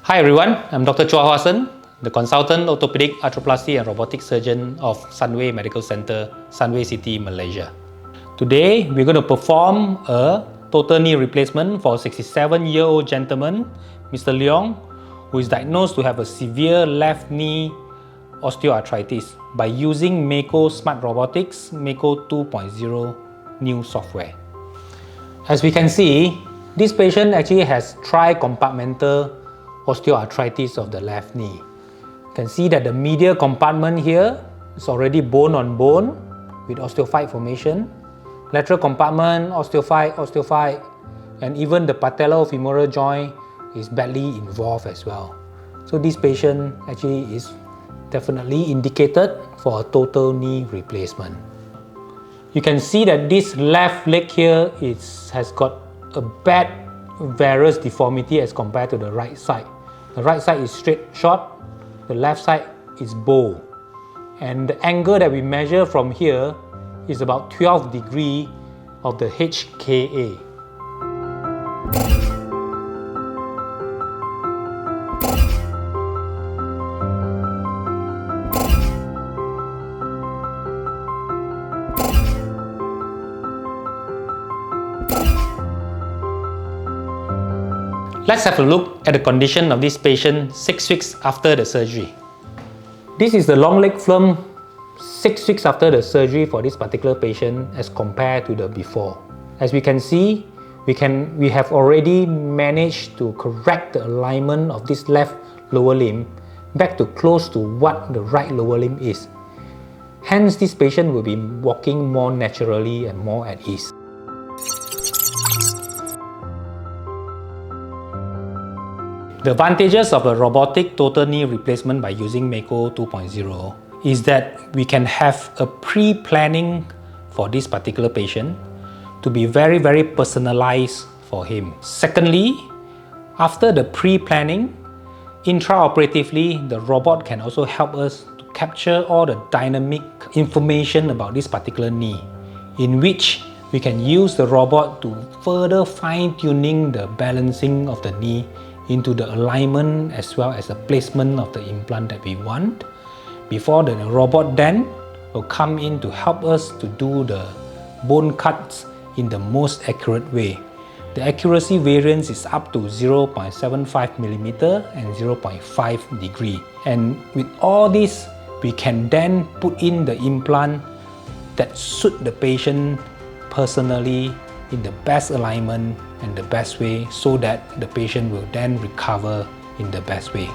Hi everyone, I'm Dr. Chua Hua-Sen, the consultant orthopedic arthroplasty and robotic surgeon of Sunway Medical Center, Sunway City, Malaysia. Today, we're going to perform a total knee replacement for a 67-year-old gentleman, Mr. Leong, who is diagnosed to have a severe left knee osteoarthritis by using Mako SmartRobotics Mako 2.0 new software. As we can see, this patient actually has tri-compartmental osteoarthritis of the left knee. You can see that the medial compartment here is already bone on bone with osteophyte formation. Lateral compartment, osteophyte, and even the patellofemoral joint is badly involved as well. So this patient actually is definitely indicated for a total knee replacement. You can see that this left leg here has got a bad varus deformity as compared to the right side. The right side is straight short, the left side is bow. And the angle that we measure from here is about 12 degrees of the HKA. Let's have a look at the condition of this patient 6 weeks after the surgery. This is the long leg film 6 weeks after the surgery for this particular patient as compared to the before. As we can see, we have already managed to correct the alignment of this left lower limb back to close to what the right lower limb is. Hence, this patient will be walking more naturally and more at ease. The advantages of a robotic total knee replacement by using Mako 2.0 is that we can have a pre-planning for this particular patient to be very personalized for him. Secondly, after the pre-planning, intraoperatively, the robot can also help us to capture all the dynamic information about this particular knee, in which we can use the robot to further fine-tuning the balancing of the knee into the alignment as well as the placement of the implant that we want, before the robot then will come in to help us to do the bone cuts in the most accurate way. The accuracy variance is up to 0.75mm and 0.5 degree. And with all this, we can then put in the implant that suit the patient personally in the best alignment and the best way, so that the patient will then recover in the best way.